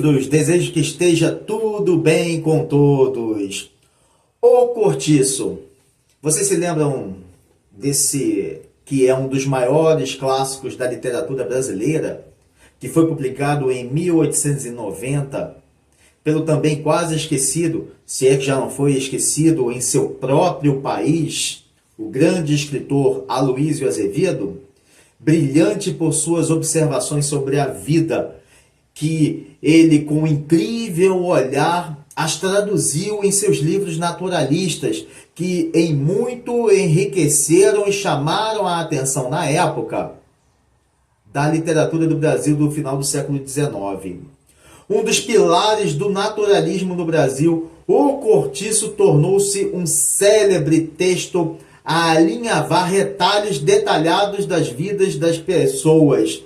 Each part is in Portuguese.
livros, desejo que esteja tudo bem com todos. O Cortiço. Vocês se lembram desse que é um dos maiores clássicos da literatura brasileira, que foi publicado em 1890, pelo também quase esquecido, se é que já não foi esquecido em seu próprio país, o grande escritor Aloysio Azevedo, brilhante por suas observações sobre a vida, que ele, com um incrível olhar, as traduziu em seus livros naturalistas, que em muito enriqueceram e chamaram a atenção na época da literatura do Brasil do final do século XIX. Um dos pilares do naturalismo no Brasil, O Cortiço tornou-se um célebre texto a alinhavar retalhos detalhados das vidas das pessoas,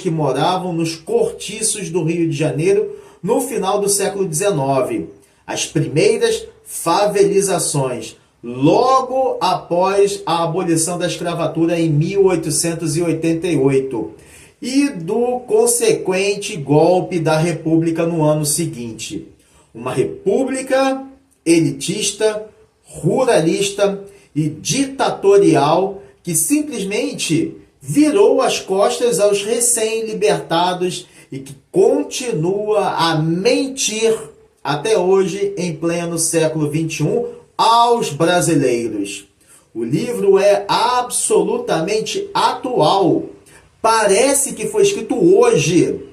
que moravam nos cortiços do Rio de Janeiro no final do século XIX, as primeiras favelizações, logo após a abolição da escravatura em 1888 e do consequente golpe da República no ano seguinte. Uma república elitista, ruralista e ditatorial que simplesmente virou as costas aos recém-libertados e que continua a mentir até hoje, em pleno século XXI, aos brasileiros. O livro é absolutamente atual. Parece que foi escrito hoje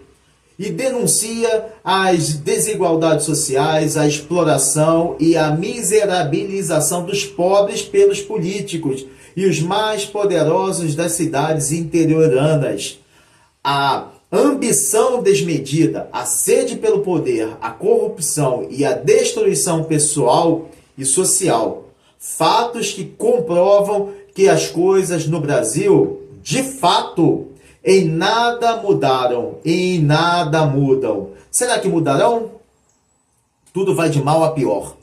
e denuncia as desigualdades sociais, a exploração e a miserabilização dos pobres pelos políticos e os mais poderosos das cidades interioranas. A ambição desmedida, a sede pelo poder, a corrupção e a destruição pessoal e social. Fatos que comprovam que as coisas no Brasil, de fato, em nada mudaram e em nada mudam. Será que mudarão? Tudo vai de mal a pior.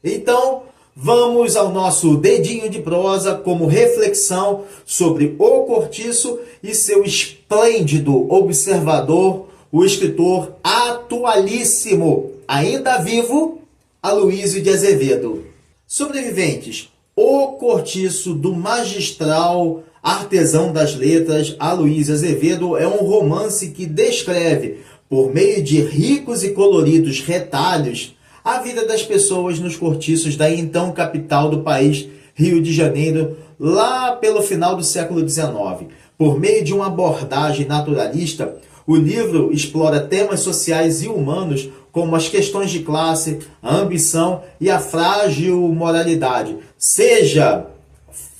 Então, vamos ao nosso dedinho de prosa como reflexão sobre O Cortiço e seu esplêndido observador, o escritor atualíssimo, ainda vivo, Aloysio de Azevedo. Sobreviventes: O Cortiço, do magistral artesão das letras Aloysio Azevedo, é um romance que descreve, por meio de ricos e coloridos retalhos, a vida das pessoas nos cortiços da então capital do país, Rio de Janeiro, lá pelo final do século XIX. Por meio de uma abordagem naturalista, o livro explora temas sociais e humanos como as questões de classe, a ambição e a frágil moralidade. Seja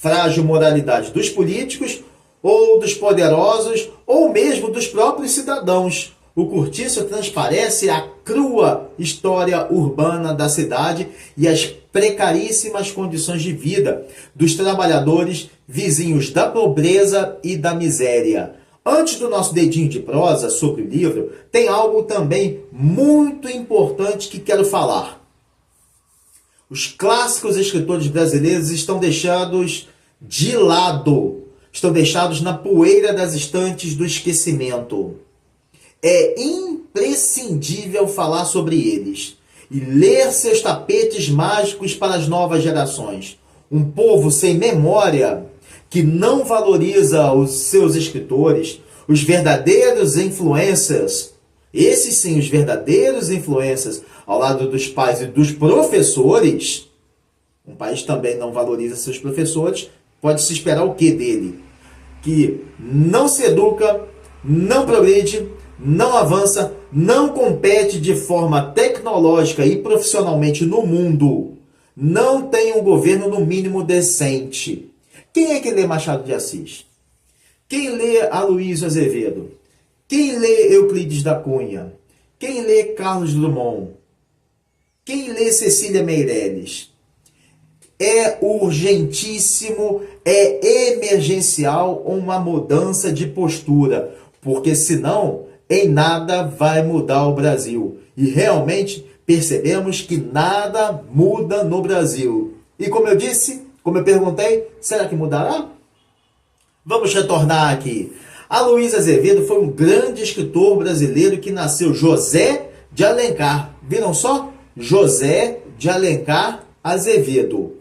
frágil moralidade dos políticos, ou dos poderosos, ou mesmo dos próprios cidadãos. O Cortiço transparece a crua história urbana da cidade e as precaríssimas condições de vida dos trabalhadores vizinhos da pobreza e da miséria. Antes do nosso dedinho de prosa sobre o livro, tem algo também muito importante que quero falar. Os clássicos escritores brasileiros estão deixados de lado, estão deixados na poeira das estantes do esquecimento. É imprescindível falar sobre eles e ler seus tapetes mágicos para as novas gerações. Um povo sem memória, que não valoriza os seus escritores, os verdadeiros influencers, esses sim, os verdadeiros influencers, ao lado dos pais e dos professores. Um país também não valoriza seus professores, pode-se esperar o que dele? Que não se educa, não progride, não avança, não compete de forma tecnológica e profissionalmente no mundo, não tem um governo no mínimo decente. Quem é que lê Machado de Assis? Quem lê Aloysio Azevedo? Quem lê Euclides da Cunha? Quem lê Carlos Drummond? Quem lê Cecília Meirelles? É urgentíssimo, é emergencial uma mudança de postura, porque senão em nada vai mudar o Brasil. E realmente percebemos que nada muda no Brasil. E como eu disse, como eu perguntei, será que mudará? Vamos retornar aqui. Aloysio Azevedo foi um grande escritor brasileiro que nasceu José de Alencar. Viram só? José de Alencar Azevedo.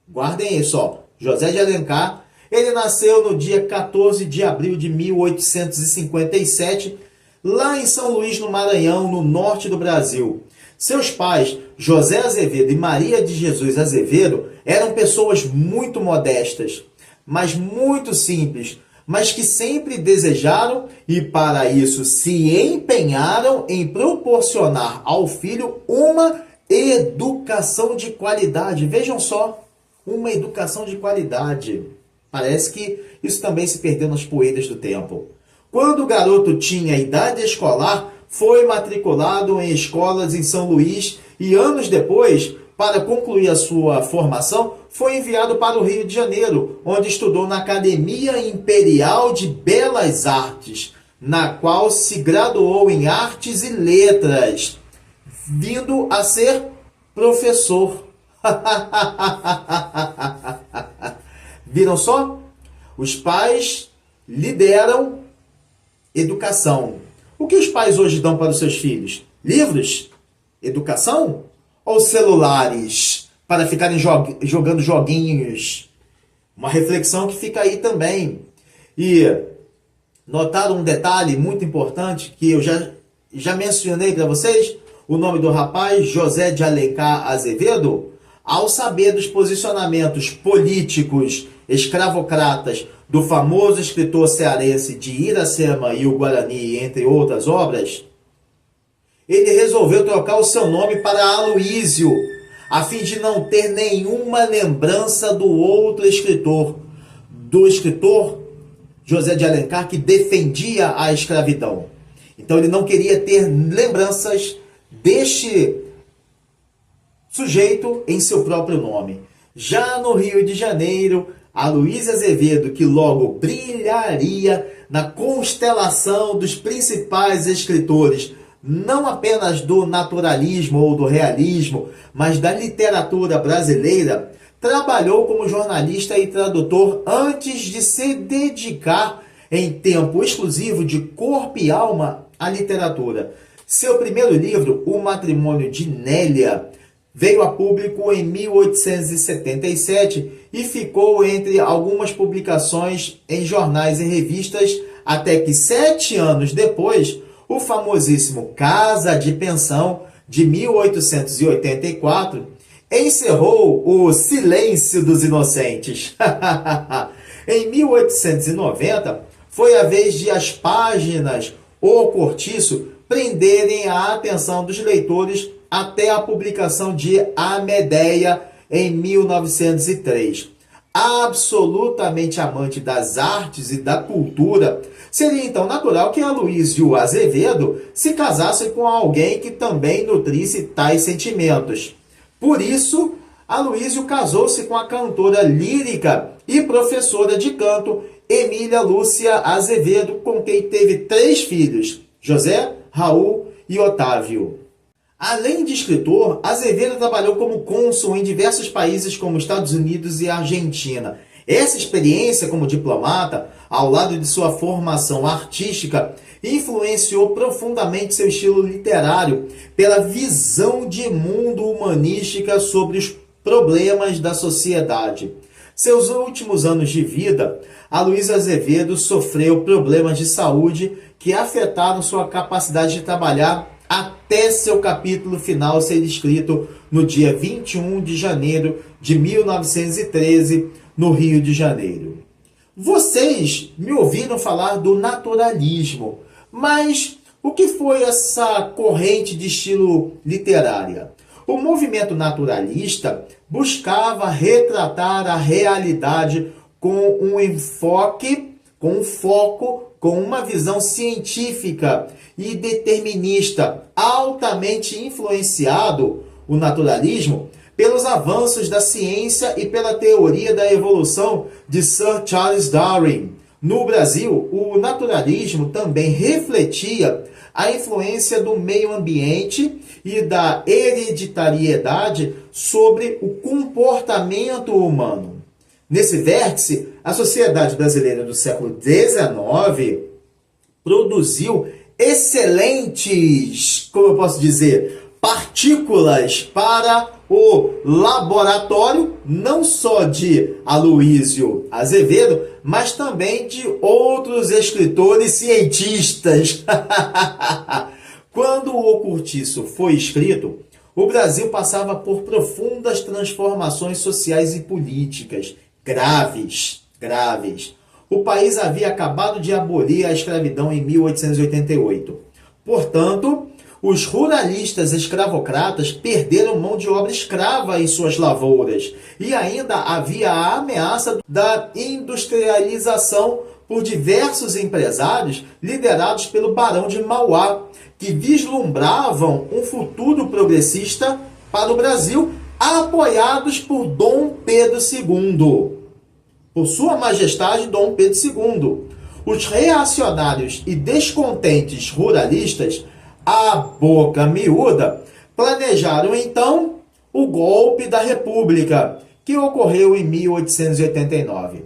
Guardem isso, ó. José de Alencar. Ele nasceu no dia 14 de abril de 1857, lá em São Luís, no Maranhão, no norte do Brasil. Seus pais, José Azevedo e Maria de Jesus Azevedo, eram pessoas muito modestas, mas muito simples, mas que sempre desejaram e para isso se empenharam em proporcionar ao filho uma educação de qualidade. Vejam só, uma educação de qualidade. Parece que isso também se perdeu nas poeiras do tempo. Quando o garoto tinha idade escolar, foi matriculado em escolas em São Luís e anos depois, para concluir a sua formação, foi enviado para o Rio de Janeiro, onde estudou na Academia Imperial de Belas Artes, na qual se graduou em Artes e Letras, vindo a ser professor. Viram só? Os pais lideram educação. O que os pais hoje dão para os seus filhos? Livros? Educação? Ou celulares para ficarem jogando joguinhos? Uma reflexão que fica aí também. E notaram um detalhe muito importante que eu já mencionei para vocês? O nome do rapaz, José de Alencar Azevedo? Ao saber dos posicionamentos políticos escravocratas do famoso escritor cearense de Iracema e o Guarani, entre outras obras, ele resolveu trocar o seu nome para Aloysio, a fim de não ter nenhuma lembrança do outro escritor, do escritor José de Alencar, que defendia a escravidão. Então ele não queria ter lembranças deste sujeito em seu próprio nome. Já no Rio de Janeiro, Aloysio Azevedo, que logo brilharia na constelação dos principais escritores, não apenas do naturalismo ou do realismo, mas da literatura brasileira, trabalhou como jornalista e tradutor antes de se dedicar em tempo exclusivo de corpo e alma à literatura. Seu primeiro livro, O Matrimônio de Nélia, veio a público em 1877 e ficou entre algumas publicações em jornais e revistas, até que 7 anos depois, o famosíssimo Casa de Pensão, de 1884, encerrou o Silêncio dos Inocentes. Em 1890, foi a vez de As Páginas, O Cortiço, prenderem a atenção dos leitores até a publicação de A Medéia, em 1903. Absolutamente amante das artes e da cultura, seria então natural que Aloysio Azevedo se casasse com alguém que também nutrisse tais sentimentos. Por isso, Aloysio casou-se com a cantora lírica e professora de canto Emília Lúcia Azevedo, com quem teve 3 filhos, José, Raul e Otávio. Além de escritor, Azevedo trabalhou como cônsul em diversos países como Estados Unidos e Argentina. Essa experiência como diplomata, ao lado de sua formação artística, influenciou profundamente seu estilo literário pela visão de mundo humanística sobre os problemas da sociedade. Seus últimos anos de vida, Aloysio Azevedo sofreu problemas de saúde que afetaram sua capacidade de trabalhar até seu capítulo final ser escrito no dia 21 de janeiro de 1913, no Rio de Janeiro. Vocês me ouviram falar do naturalismo, mas o que foi essa corrente de estilo literária? O movimento naturalista buscava retratar a realidade com um enfoque, com um foco, com uma visão científica e determinista, altamente influenciado, o naturalismo, pelos avanços da ciência e pela teoria da evolução de Sir Charles Darwin. No Brasil, o naturalismo também refletia a influência do meio ambiente e da hereditariedade sobre o comportamento humano. Nesse vértice, a sociedade brasileira do século XIX produziu excelentes, como eu posso dizer, partículas para o laboratório, não só de Aloísio Azevedo, mas também de outros escritores cientistas. Quando o Cortiço foi escrito, o Brasil passava por profundas transformações sociais e políticas, graves. O país havia acabado de abolir a escravidão em 1888. Portanto, os ruralistas escravocratas perderam mão de obra escrava em suas lavouras e ainda havia a ameaça da industrialização por diversos empresários liderados pelo Barão de Mauá, que vislumbravam um futuro progressista para o Brasil, apoiados por Dom Pedro II, por Sua Majestade Dom Pedro II. Os reacionários e descontentes ruralistas, a boca miúda, planejaram então o golpe da República, que ocorreu em 1889.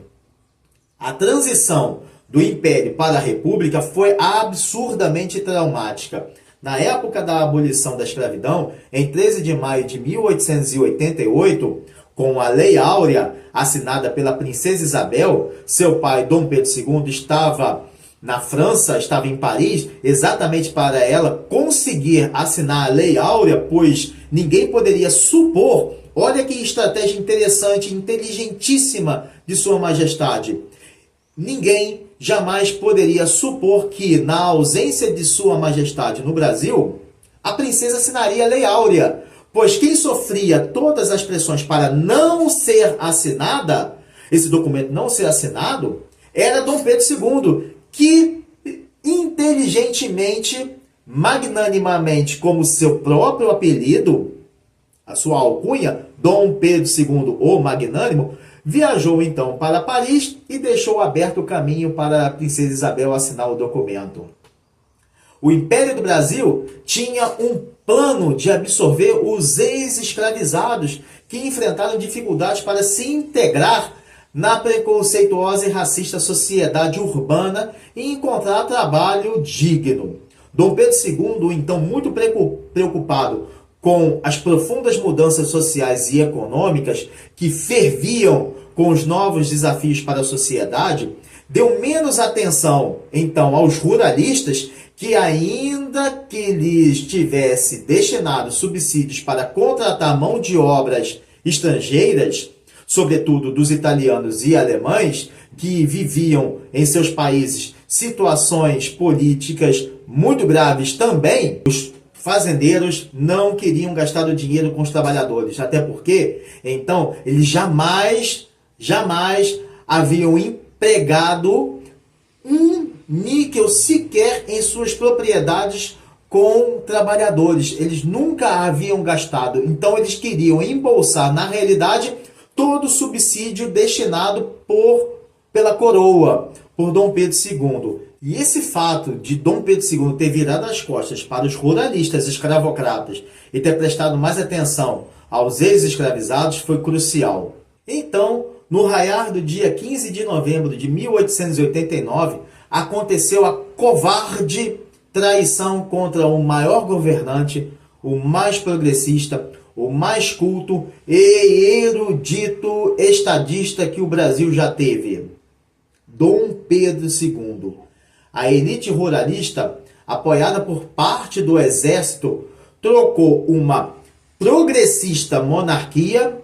A transição do Império para a República foi absurdamente traumática. Na época da abolição da escravidão, em 13 de maio de 1888, com a Lei Áurea, assinada pela princesa Isabel, seu pai, Dom Pedro II, estava na França, estava em Paris, exatamente para ela conseguir assinar a Lei Áurea, pois ninguém poderia supor, olha que estratégia interessante, inteligentíssima de Sua Majestade. Ninguém jamais poderia supor que, na ausência de Sua Majestade no Brasil, a princesa assinaria a Lei Áurea, pois quem sofria todas as pressões para não ser assinada, esse documento não ser assinado, era Dom Pedro II, que inteligentemente, magnanimamente, como seu próprio apelido, a sua alcunha, Dom Pedro II, o Magnânimo, viajou então para Paris e deixou aberto o caminho para a princesa Isabel assinar o documento. O Império do Brasil tinha um plano de absorver os ex-escravizados que enfrentaram dificuldades para se integrar na preconceituosa e racista sociedade urbana e encontrar trabalho digno. Dom Pedro II, então muito preocupado com as profundas mudanças sociais e econômicas que ferviam com os novos desafios para a sociedade, deu menos atenção, então, aos ruralistas que, ainda que lhes tivesse destinado subsídios para contratar mão de obras estrangeiras, sobretudo dos italianos e alemães, que viviam em seus países situações políticas muito graves também, os fazendeiros não queriam gastar o dinheiro com os trabalhadores, até porque, então, eles jamais haviam empregado um níquel sequer em suas propriedades com trabalhadores. Eles nunca haviam gastado. Então, eles queriam embolsar, na realidade, todo o subsídio destinado pela coroa, por Dom Pedro II. E esse fato de Dom Pedro II ter virado as costas para os ruralistas escravocratas e ter prestado mais atenção aos ex-escravizados foi crucial. Então, no raiar do dia 15 de novembro de 1889, aconteceu a covarde traição contra o maior governante, o mais progressista, o mais culto e erudito estadista que o Brasil já teve, Dom Pedro II. A elite ruralista, apoiada por parte do exército, trocou uma progressista monarquia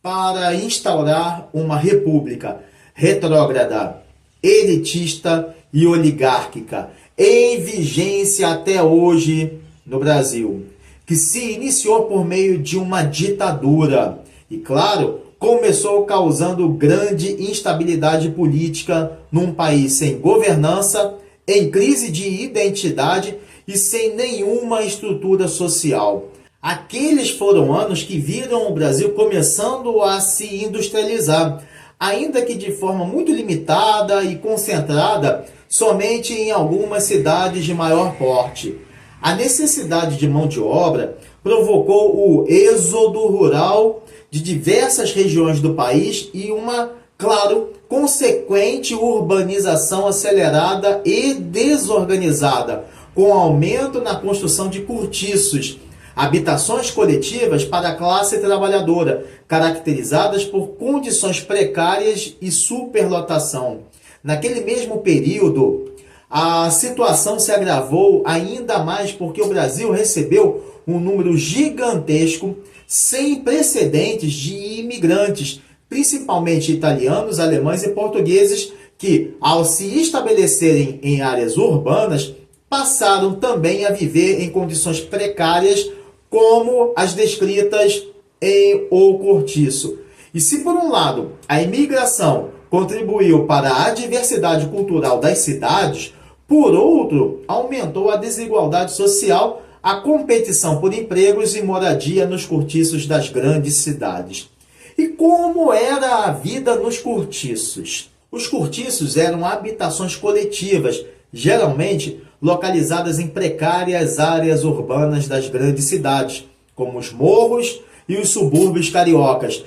para instaurar uma república retrógrada, elitista e oligárquica, em vigência até hoje no Brasil, que se iniciou por meio de uma ditadura e, claro, começou causando grande instabilidade política num país sem governança, em crise de identidade e sem nenhuma estrutura social. Aqueles foram anos que viram o Brasil começando a se industrializar, ainda que de forma muito limitada e concentrada somente em algumas cidades de maior porte. A necessidade de mão de obra provocou o êxodo rural de diversas regiões do país e uma, claro, consequente urbanização acelerada e desorganizada, com aumento na construção de cortiços, habitações coletivas para a classe trabalhadora, caracterizadas por condições precárias e superlotação. Naquele mesmo período, a situação se agravou ainda mais porque o Brasil recebeu um número gigantesco, sem precedentes, de imigrantes, principalmente italianos, alemães e portugueses, que, ao se estabelecerem em áreas urbanas, passaram também a viver em condições precárias, como as descritas em O Cortiço. E se, por um lado, a imigração contribuiu para a diversidade cultural das cidades, por outro, aumentou a desigualdade social, a competição por empregos e moradia nos cortiços das grandes cidades. E como era a vida nos cortiços? Os cortiços eram habitações coletivas, geralmente localizadas em precárias áreas urbanas das grandes cidades, como os morros e os subúrbios cariocas,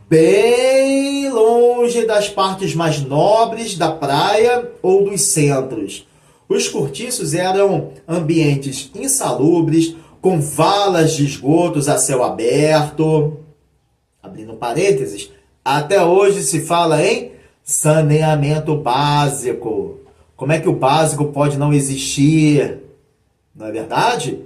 bem longe das partes mais nobres da praia ou dos centros. Os cortiços eram ambientes insalubres, com valas de esgotos a céu aberto. Abrindo parênteses, até hoje se fala em saneamento básico. Como é que o básico pode não existir? Não é verdade?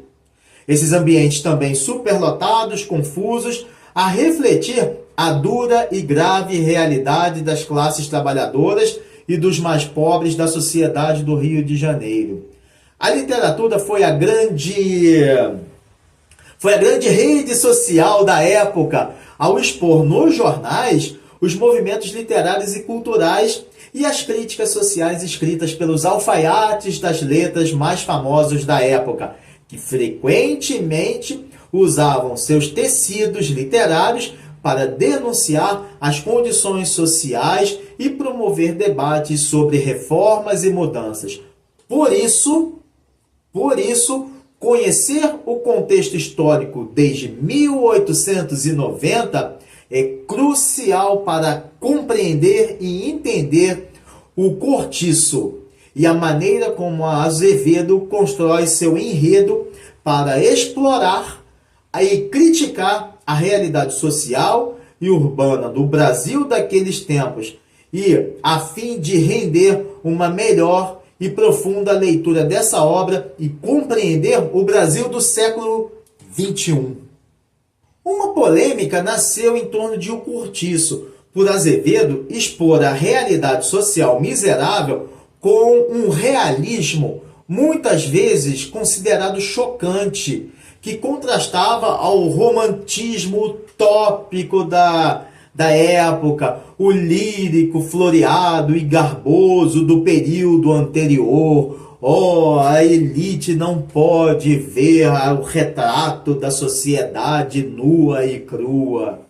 Esses ambientes também superlotados, confusos, a refletir a dura e grave realidade das classes trabalhadoras e dos mais pobres da sociedade do Rio de Janeiro. A literatura foi a grande rede social da época, ao expor nos jornais os movimentos literários e culturais e as críticas sociais escritas pelos alfaiates das letras mais famosos da época, que frequentemente usavam seus tecidos literários para denunciar as condições sociais e promover debates sobre reformas e mudanças. Por isso, conhecer o contexto histórico desde 1890 é crucial para compreender e entender o cortiço e a maneira como a Azevedo constrói seu enredo para explorar e criticar a realidade social e urbana do Brasil daqueles tempos e a fim de render uma melhor e profunda leitura dessa obra e compreender o Brasil do século XXI. Uma polêmica nasceu em torno de O Cortiço, por Azevedo expor a realidade social miserável com um realismo muitas vezes considerado chocante, que contrastava ao romantismo utópico da época, o lírico, floreado e garboso do período anterior. A elite não pode ver o retrato da sociedade nua e crua.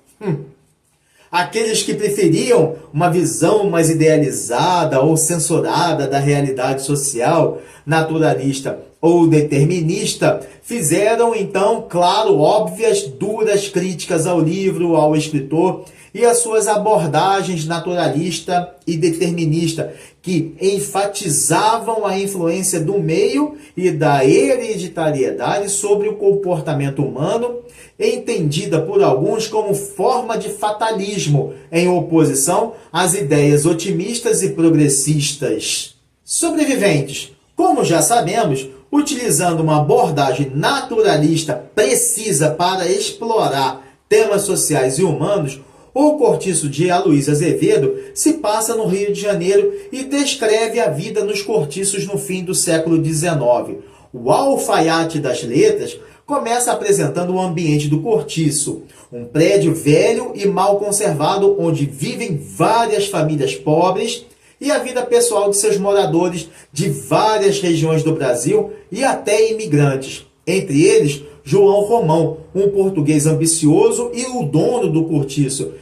Aqueles que preferiam uma visão mais idealizada ou censurada da realidade social, naturalista ou determinista, fizeram então, claro, óbvias, duras críticas ao livro, ao escritor e às suas abordagens naturalista e determinista, que enfatizavam a influência do meio e da hereditariedade sobre o comportamento humano, entendida por alguns como forma de fatalismo, em oposição às ideias otimistas e progressistas. Sobreviventes, como já sabemos, utilizando uma abordagem naturalista precisa para explorar temas sociais e humanos, O Cortiço de Aloysio Azevedo se passa no Rio de Janeiro e descreve a vida nos cortiços no fim do século XIX. O alfaiate das letras começa apresentando o ambiente do cortiço, um prédio velho e mal conservado onde vivem várias famílias pobres e a vida pessoal de seus moradores de várias regiões do Brasil e até imigrantes, entre eles João Romão, um português ambicioso e o dono do cortiço,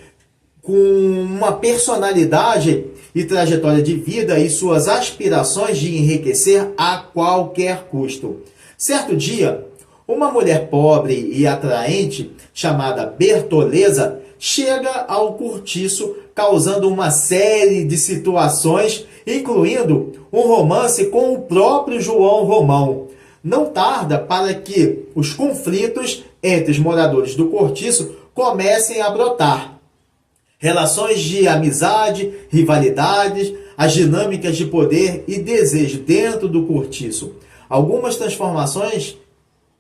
com uma personalidade e trajetória de vida e suas aspirações de enriquecer a qualquer custo. Certo dia, uma mulher pobre e atraente, chamada Bertoleza, chega ao cortiço causando uma série de situações, incluindo um romance com o próprio João Romão. Não tarda para que os conflitos entre os moradores do cortiço comecem a brotar. Relações de amizade, rivalidades, as dinâmicas de poder e desejo dentro do cortiço. Algumas transformações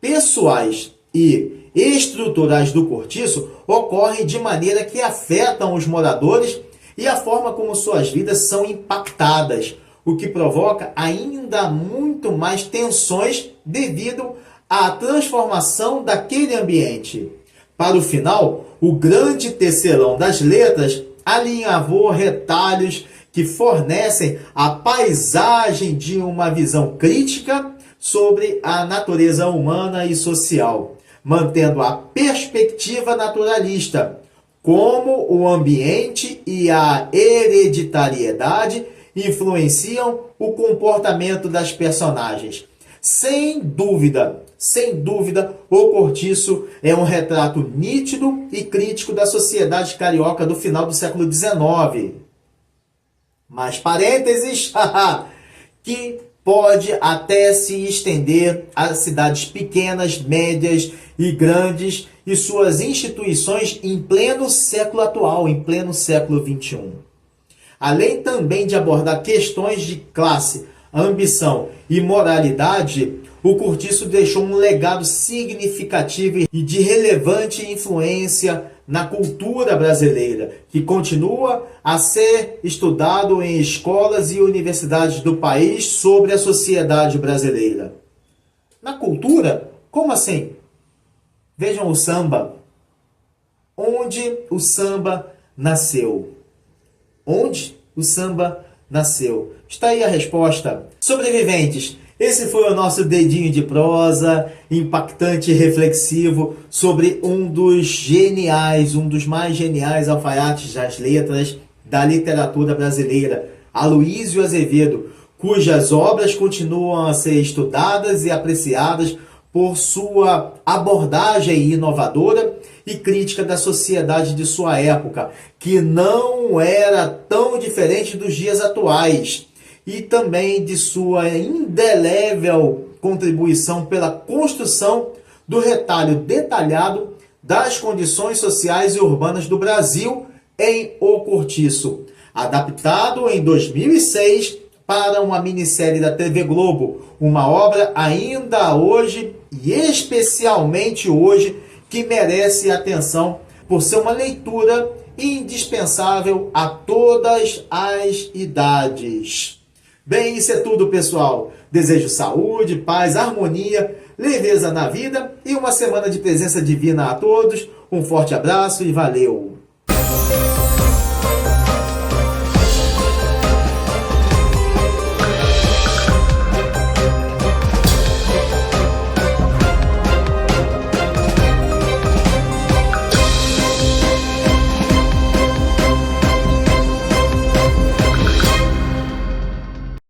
pessoais e estruturais do cortiço ocorrem de maneira que afetam os moradores e a forma como suas vidas são impactadas, o que provoca ainda muito mais tensões devido à transformação daquele ambiente. Para o final, o grande tecelão das letras alinhavou retalhos que fornecem a paisagem de uma visão crítica sobre a natureza humana e social, mantendo a perspectiva naturalista, como o ambiente e a hereditariedade influenciam o comportamento das personagens. Sem dúvida, o Cortiço é um retrato nítido e crítico da sociedade carioca do final do século XIX. Mais parênteses, que pode até se estender a cidades pequenas, médias e grandes e suas instituições em pleno século atual, em pleno século XXI. Além também de abordar questões de classe, ambição e moralidade, o Cortiço deixou um legado significativo e de relevante influência na cultura brasileira, que continua a ser estudado em escolas e universidades do país sobre a sociedade brasileira. Na cultura? Como assim? Vejam o samba. Onde o samba nasceu? Onde o samba nasceu? Está aí a resposta. Sobreviventes, esse foi o nosso dedinho de prosa, impactante e reflexivo, sobre um dos mais geniais alfaiates das letras da literatura brasileira, Aloísio Azevedo, cujas obras continuam a ser estudadas e apreciadas por sua abordagem inovadora e crítica da sociedade de sua época, que não era tão diferente dos dias atuais, e também de sua indelével contribuição pela construção do retalho detalhado das condições sociais e urbanas do Brasil em O Cortiço, adaptado em 2006 para uma minissérie da TV Globo, uma obra ainda hoje e especialmente hoje que merece atenção por ser uma leitura indispensável a todas as idades. Bem, isso é tudo, pessoal. Desejo saúde, paz, harmonia, leveza na vida e uma semana de presença divina a todos. Um forte abraço e valeu!